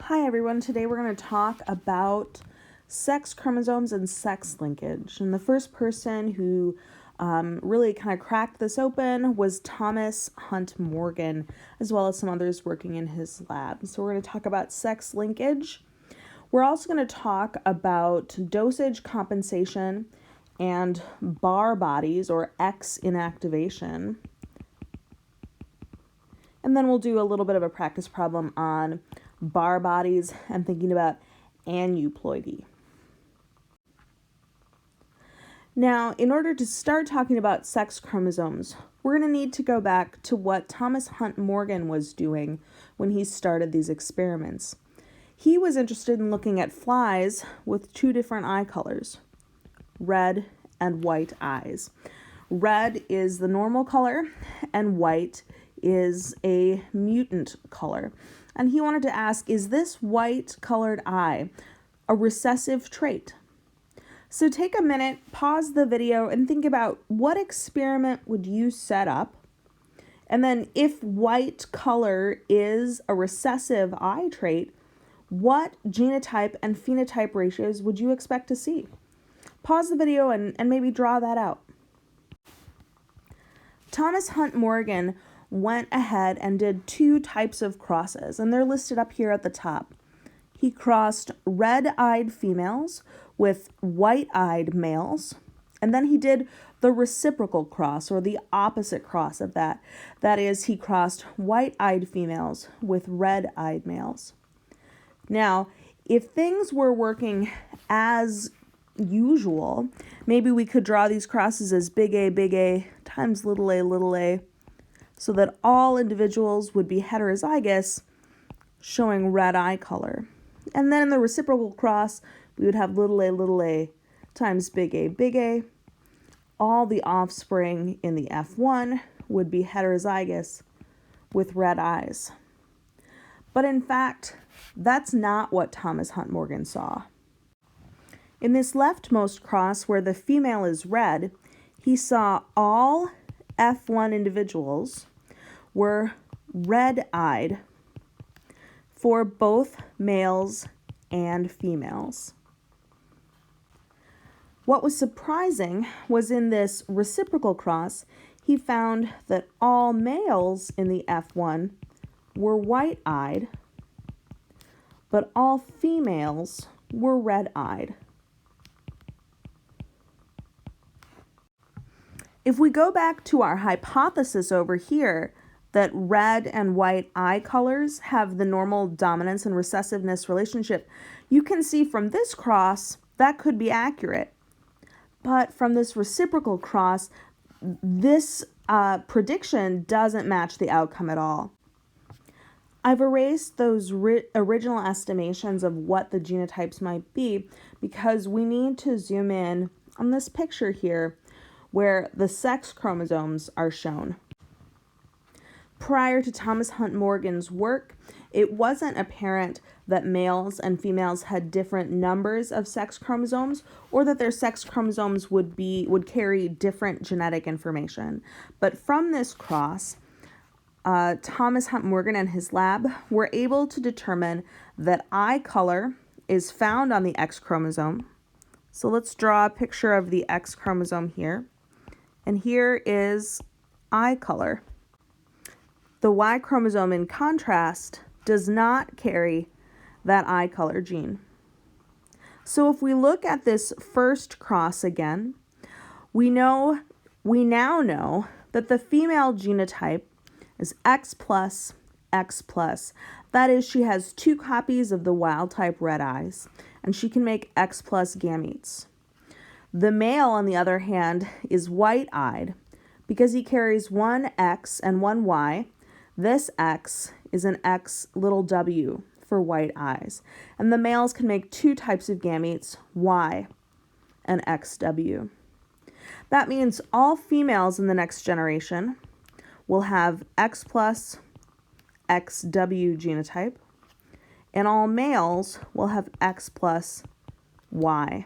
Hi everyone, today we're going to talk about sex chromosomes and sex linkage. And the first person who really kind of cracked this open was Thomas Hunt Morgan, as well as some others working in his lab. So we're going to talk about sex linkage. We're also going to talk about dosage compensation and bar bodies or X inactivation. And then we'll do a little bit of a practice problem on bar bodies and thinking about aneuploidy. Now, in order to start talking about sex chromosomes, we're going to need to go back to what Thomas Hunt Morgan was doing when he started these experiments. He was interested in looking at flies with two different eye colors, red and white eyes. Red is the normal color and white is a mutant color. And he wanted to ask, is this white colored eye a recessive trait? So take a minute, pause the video, and think about what experiment would you set up? And then if white color is a recessive eye trait, what genotype and phenotype ratios would you expect to see? Pause the video and maybe draw that out. Thomas Hunt Morgan went ahead and did two types of crosses, and they're listed up here at the top. He crossed red-eyed females with white-eyed males, and then he did the reciprocal cross, or the opposite cross of that. That is, he crossed white-eyed females with red-eyed males. Now, if things were working as usual, maybe we could draw these crosses as big A times little a, so that all individuals would be heterozygous, showing red eye color. And then in the reciprocal cross, we would have little a times big A. All the offspring in the F1 would be heterozygous with red eyes. But in fact, that's not what Thomas Hunt Morgan saw. In this leftmost cross, where the female is red, he saw all F1 individuals were red-eyed for both males and females. What was surprising was in this reciprocal cross, he found that all males in the F1 were white-eyed, but all females were red-eyed. If we go back to our hypothesis over here that red and white eye colors have the normal dominance and recessiveness relationship, you can see from this cross that could be accurate. But from this reciprocal cross, this prediction doesn't match the outcome at all. I've erased those original estimations of what the genotypes might be because we need to zoom in on this picture here where the sex chromosomes are shown. Prior to Thomas Hunt Morgan's work, it wasn't apparent that males and females had different numbers of sex chromosomes or that their sex chromosomes would carry different genetic information. But from this cross, Thomas Hunt Morgan and his lab were able to determine that eye color is found on the X chromosome. So let's draw a picture of the X chromosome here. And here is eye color. The Y chromosome, in contrast, does not carry that eye color gene. So if we look at this first cross again, we now know that the female genotype is X plus. That is, she has two copies of the wild type red eyes, and she can make X plus gametes. The male, on the other hand, is white-eyed because he carries one X and one Y. This X is an X little w for white eyes. And the males can make two types of gametes, Y and XW. That means all females in the next generation will have X plus XW genotype, and all males will have X plus Y.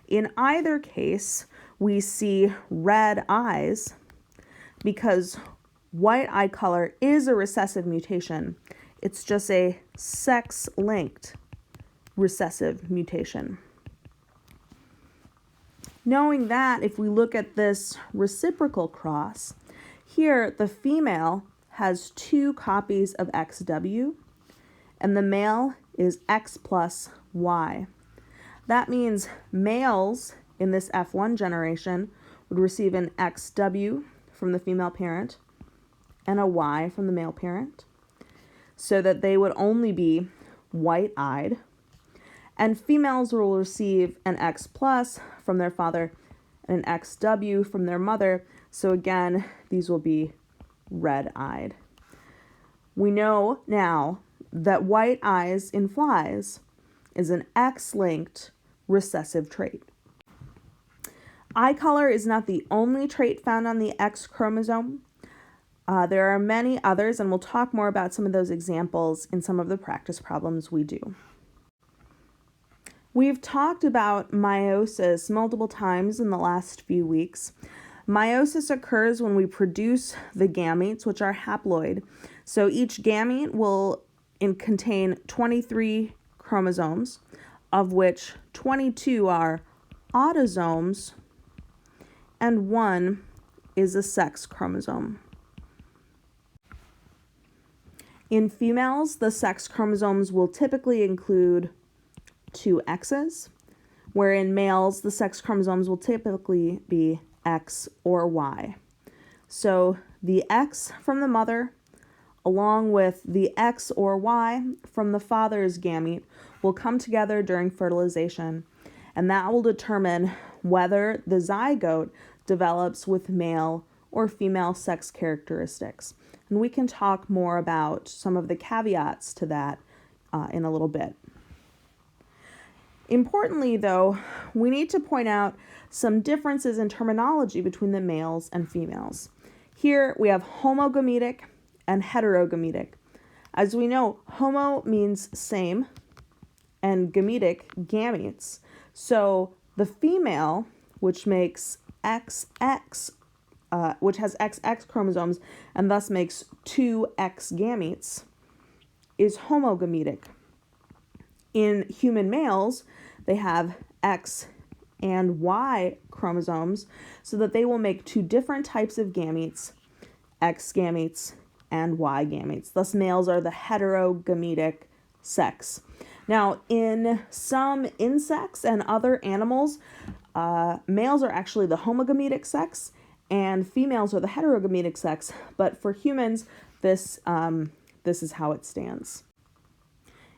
In either case, we see red eyes because white eye color is a recessive mutation. It's just a sex-linked recessive mutation. Knowing that, if we look at this reciprocal cross, here the female has 2 copies of XW, and the male is X plus Y. That means males in this F1 generation would receive an XW from the female parent and a Y from the male parent, so that they would only be white-eyed. And females will receive an X plus from their father and an XW from their mother. So again, these will be red-eyed. We know now that white eyes in flies is an X-linked recessive trait. Eye color is not the only trait found on the X chromosome. There are many others, and we'll talk more about some of those examples in some of the practice problems we do. We've talked about meiosis multiple times in the last few weeks. Meiosis occurs when we produce the gametes, which are haploid. So each gamete will contain 23 chromosomes, of which 22 are autosomes, and 1 is a sex chromosome. In females, the sex chromosomes will typically include 2 X's, where in males, the sex chromosomes will typically be X or Y. So the X from the mother, along with the X or Y from the father's gamete, will come together during fertilization, and that will determine whether the zygote develops with male or female sex characteristics. And we can talk more about some of the caveats to that in a little bit. Importantly, though, we need to point out some differences in terminology between the males and females. Here we have homogametic and heterogametic. As we know, homo means same and gametic, gametes. So the female, which makes XX, which has XX chromosomes and thus makes 2 X gametes, is homogametic. In human males, they have X and Y chromosomes, so that they will make 2 different types of gametes, X gametes and Y gametes. Thus, males are the heterogametic sex. Now, in some insects and other animals, males are actually the homogametic sex, and females are the heterogametic sex. But for humans, this is how it stands.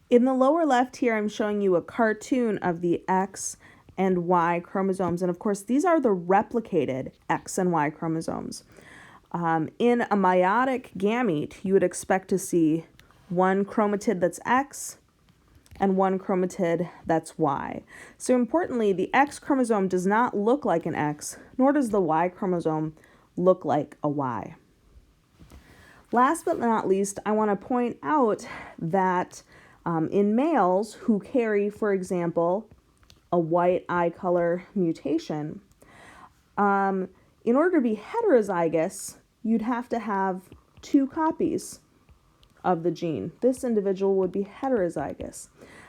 In the lower left here, I'm showing you a cartoon of the X and Y chromosomes. And of course, these are the replicated X and Y chromosomes. In a meiotic gamete, you would expect to see 1 chromatid that's X and 1 chromatid that's Y. So importantly, the X chromosome does not look like an X, nor does the Y chromosome look like a Y. Last but not least, I want to point out that in males who carry, for example, a white eye color mutation, in order to be heterozygous, you'd have to have 2 copies of the gene. This individual would be heterozygous.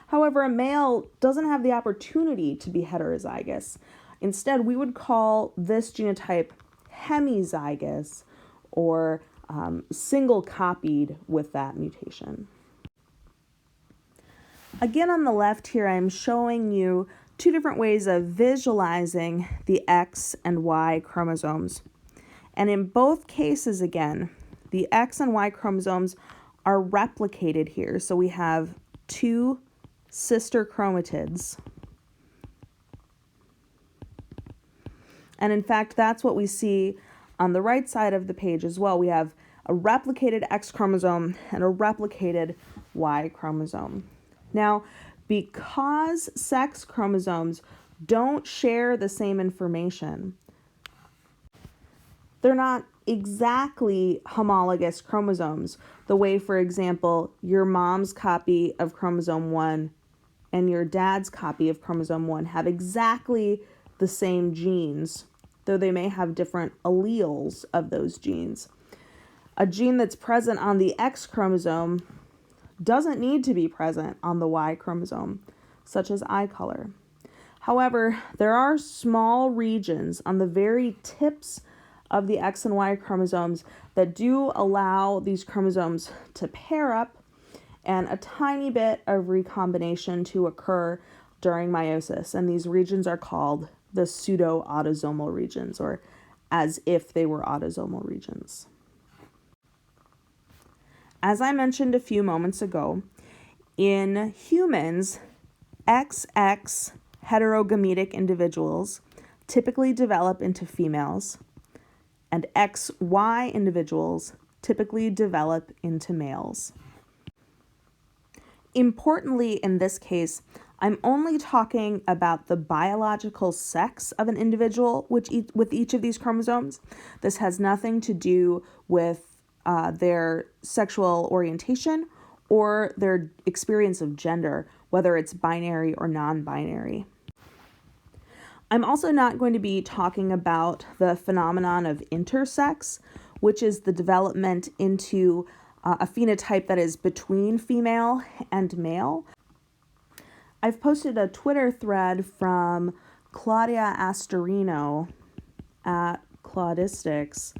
However, a male doesn't have the opportunity to be heterozygous. Instead, we would call this genotype hemizygous, or single copied with that mutation. Again, on the left here, I'm showing you 2 different ways of visualizing the X and Y chromosomes. And in both cases, again, the X and Y chromosomes are replicated here. So we have 2 sister chromatids. And in fact, that's what we see on the right side of the page as well. We have a replicated X chromosome and a replicated Y chromosome. Now, because sex chromosomes don't share the same information, they're not exactly homologous chromosomes, the way, for example, your mom's copy of chromosome 1 and your dad's copy of chromosome 1 have exactly the same genes, though they may have different alleles of those genes. A gene that's present on the X chromosome doesn't need to be present on the Y chromosome, such as eye color. However, there are small regions on the very tips of the X and Y chromosomes that do allow these chromosomes to pair up and a tiny bit of recombination to occur during meiosis. And these regions are called the pseudo-autosomal regions, or as if they were autosomal regions. As I mentioned a few moments ago, in humans, XX heterogametic individuals typically develop into females, and XY individuals typically develop into males. Importantly, in this case, I'm only talking about the biological sex of an individual with each of these chromosomes. This has nothing to do with their sexual orientation or their experience of gender, whether it's binary or non-binary. I'm also not going to be talking about the phenomenon of intersex, which is the development into a phenotype that is between female and male. I've posted a Twitter thread from Claudia Astorino at Claudistics,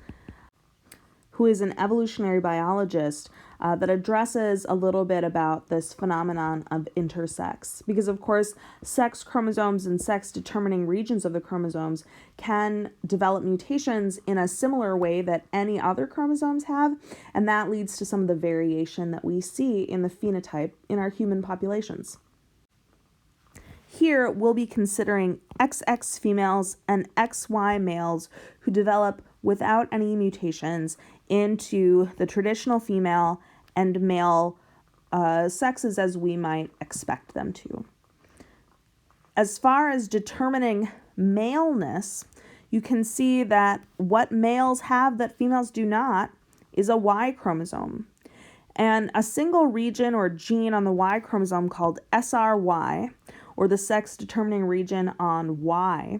who is an evolutionary biologist that addresses a little bit about this phenomenon of intersex. Because, of course, sex chromosomes and sex-determining regions of the chromosomes can develop mutations in a similar way that any other chromosomes have, and that leads to some of the variation that we see in the phenotype in our human populations. Here, we'll be considering XX females and XY males who develop without any mutations into the traditional female and male sexes as we might expect them to. As far as determining maleness, you can see that what males have that females do not is a Y chromosome. And a single region or gene on the Y chromosome called SRY, or the sex-determining region on Y,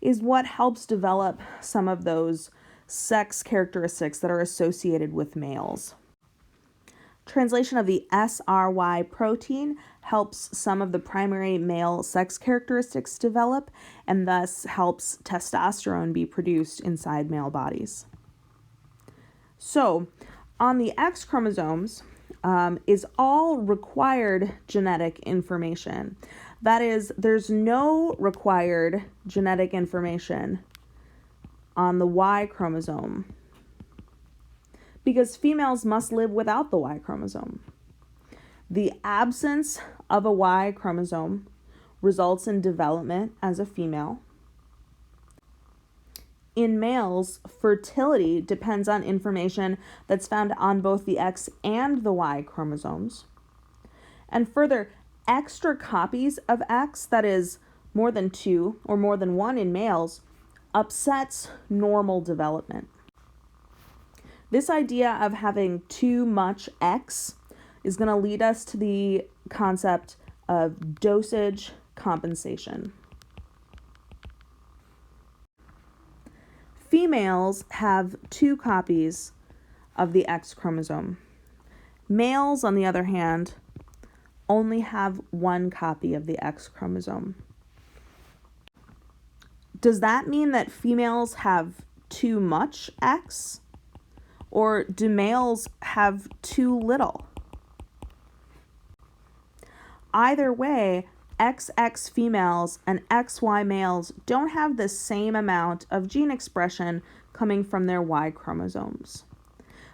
is what helps develop some of those sex characteristics that are associated with males. Translation of the SRY protein helps some of the primary male sex characteristics develop and thus helps testosterone be produced inside male bodies. So, on the X chromosomes is all required genetic information. That is, there's no required genetic information on the Y chromosome because females must live without the Y chromosome. The absence of a Y chromosome results in development as a female. In males, fertility depends on information that's found on both the X and the Y chromosomes. And further, extra copies of X, that is more than 2 or more than 1 in males, upsets normal development. This idea of having too much X is going to lead us to the concept of dosage compensation. Females have 2 copies of the X chromosome. Males, on the other hand, only have 1 copy of the X chromosome. Does that mean that females have too much X? Or do males have too little? Either way, XX females and XY males don't have the same amount of gene expression coming from their Y chromosomes.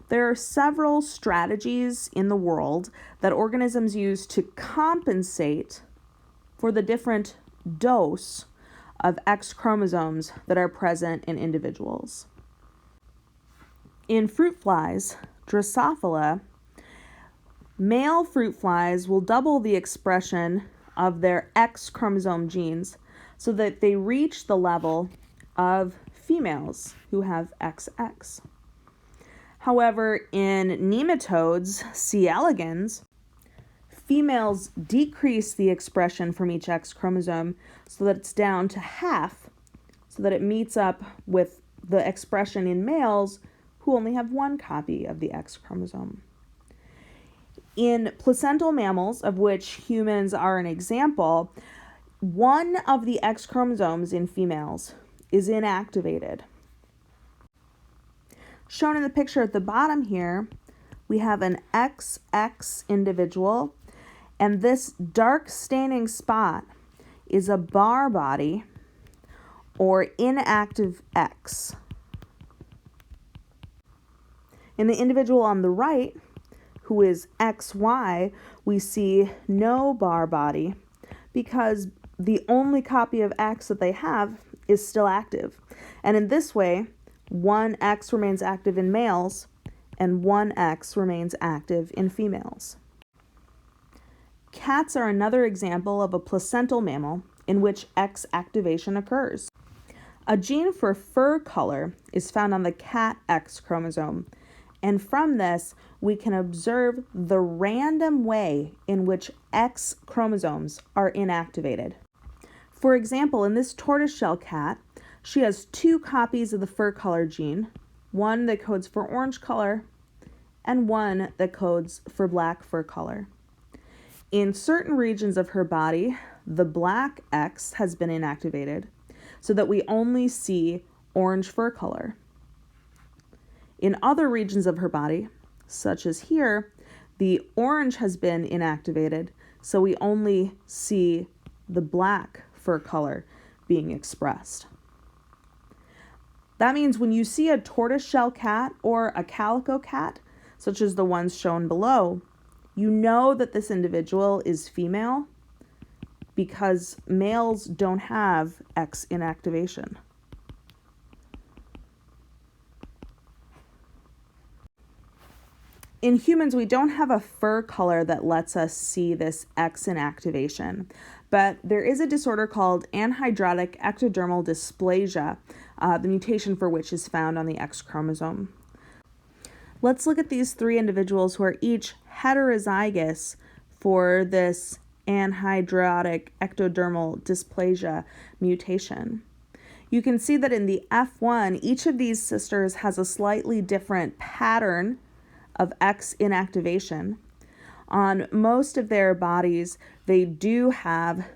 There are several strategies in the world that organisms use to compensate for the different dose of X chromosomes that are present in individuals. In fruit flies, Drosophila, male fruit flies will double the expression of their X chromosome genes so that they reach the level of females who have XX. However, in nematodes, C. elegans, females decrease the expression from each X chromosome so that it's down to half, so that it meets up with the expression in males who only have 1 copy of the X chromosome. In placental mammals, of which humans are an example, one of the X chromosomes in females is inactivated. Shown in the picture at the bottom here, we have an XX individual, and this dark staining spot is a bar body or inactive X. In the individual on the right, who is XY, we see no bar body because the only copy of X that they have is still active. And in this way, one X remains active in males and one X remains active in females. Cats are another example of a placental mammal in which X activation occurs. A gene for fur color is found on the cat X chromosome, and from this, we can observe the random way in which X chromosomes are inactivated. For example, in this tortoiseshell cat, she has 2 copies of the fur color gene, one that codes for orange color and one that codes for black fur color. In certain regions of her body, the black X has been inactivated so that we only see orange fur color. In other regions of her body, such as here, the orange has been inactivated, so we only see the black fur color being expressed. That means when you see a tortoiseshell cat or a calico cat, such as the ones shown below, you know that this individual is female because males don't have X inactivation. In humans, we don't have a fur color that lets us see this X inactivation, but there is a disorder called anhydrotic ectodermal dysplasia, the mutation for which is found on the X chromosome. Let's look at these 3 individuals who are each heterozygous for this anhydrotic ectodermal dysplasia mutation. You can see that in the F1, each of these sisters has a slightly different pattern of X inactivation. On most of their bodies, they do have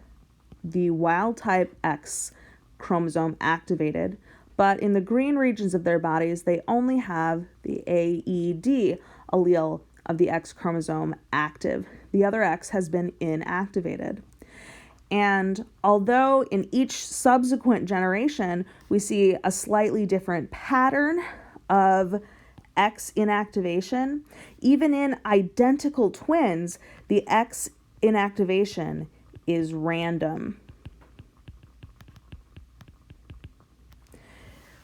the wild type X chromosome activated, but in the green regions of their bodies, they only have the AED allele of the X chromosome active. The other X has been inactivated. And although in each subsequent generation, we see a slightly different pattern of X inactivation, even in identical twins, the X inactivation is random.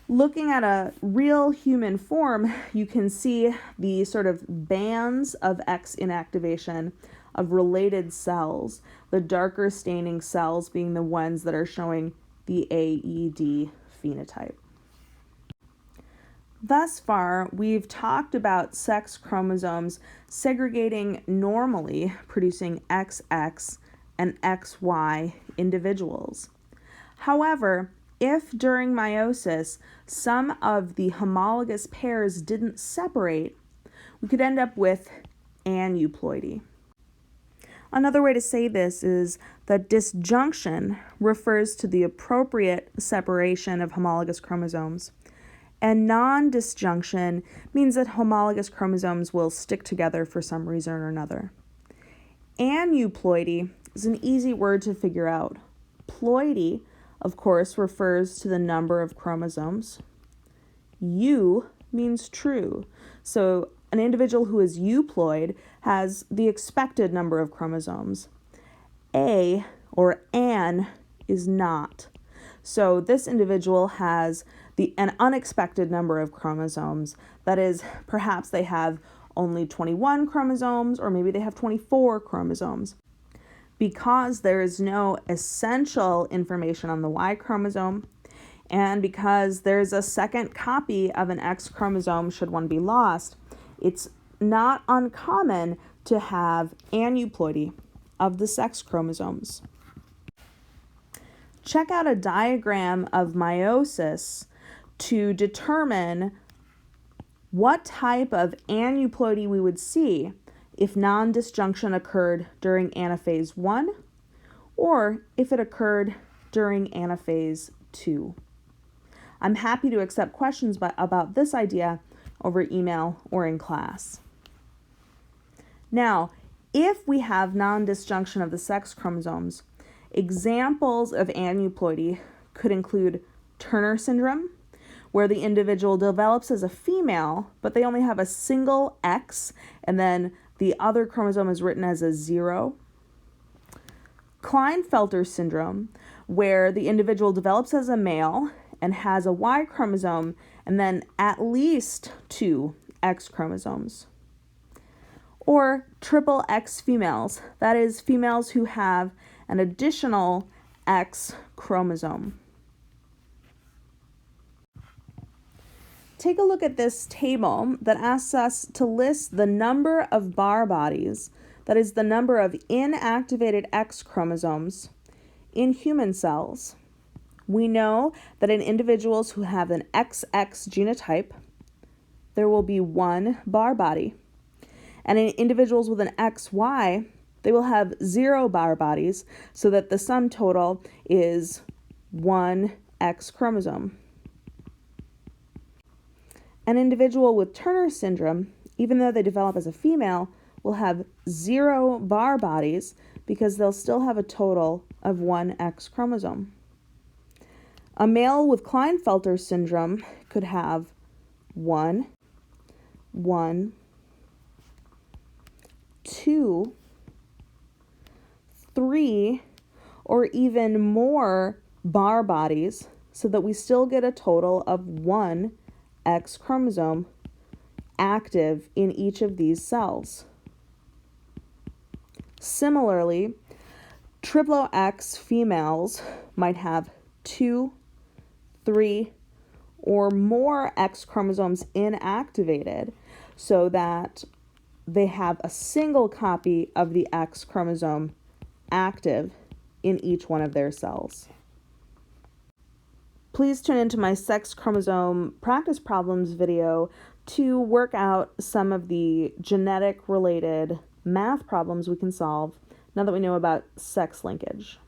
Looking at a real human form, you can see the sort of bands of X inactivation of related cells, the darker staining cells being the ones that are showing the AED phenotype. Thus far, we've talked about sex chromosomes segregating normally, producing XX and XY individuals. However, if during meiosis some of the homologous pairs didn't separate, we could end up with aneuploidy. Another way to say this is that disjunction refers to the appropriate separation of homologous chromosomes, and non-disjunction means that homologous chromosomes will stick together for some reason or another. Aneuploidy is an easy word to figure out. Ploidy, of course, refers to the number of chromosomes. Eu means true. So an individual who is euploid has the expected number of chromosomes. A or an is not. So this individual has an unexpected number of chromosomes. That is, perhaps they have only 21 chromosomes, or maybe they have 24 chromosomes. Because there is no essential information on the Y chromosome, and because there's a second copy of an X chromosome should one be lost, it's not uncommon to have aneuploidy of the sex chromosomes. Check out a diagram of meiosis to determine what type of aneuploidy we would see if non-disjunction occurred during anaphase 1 or if it occurred during anaphase 2. I'm happy to accept questions about this idea over email or in class. Now, if we have non-disjunction of the sex chromosomes, examples of aneuploidy could include Turner syndrome, where the individual develops as a female, but they only have a single X, and then the other chromosome is written as a 0. Klinefelter syndrome, where the individual develops as a male and has a Y chromosome, and then at least 2 X chromosomes. Or triple X females, that is, females who have an additional X chromosome. Take a look at this table that asks us to list the number of Barr bodies, that is the number of inactivated X chromosomes, in human cells. We know that in individuals who have an XX genotype, there will be 1 Barr body. And in individuals with an XY, they will have 0 Barr bodies, so that the sum total is 1 X chromosome. An individual with Turner syndrome, even though they develop as a female, will have 0 Barr bodies because they'll still have a total of 1 X chromosome. A male with Klinefelter syndrome could have 1, 1, 2, 3, or even more Barr bodies, so that we still get a total of 1 X chromosome active in each of these cells. Similarly, triplo X females might have 2, 3, or more X chromosomes inactivated, so that they have a single copy of the X chromosome active in each one of their cells. Please tune into my sex chromosome practice problems video to work out some of the genetic related math problems we can solve now that we know about sex linkage.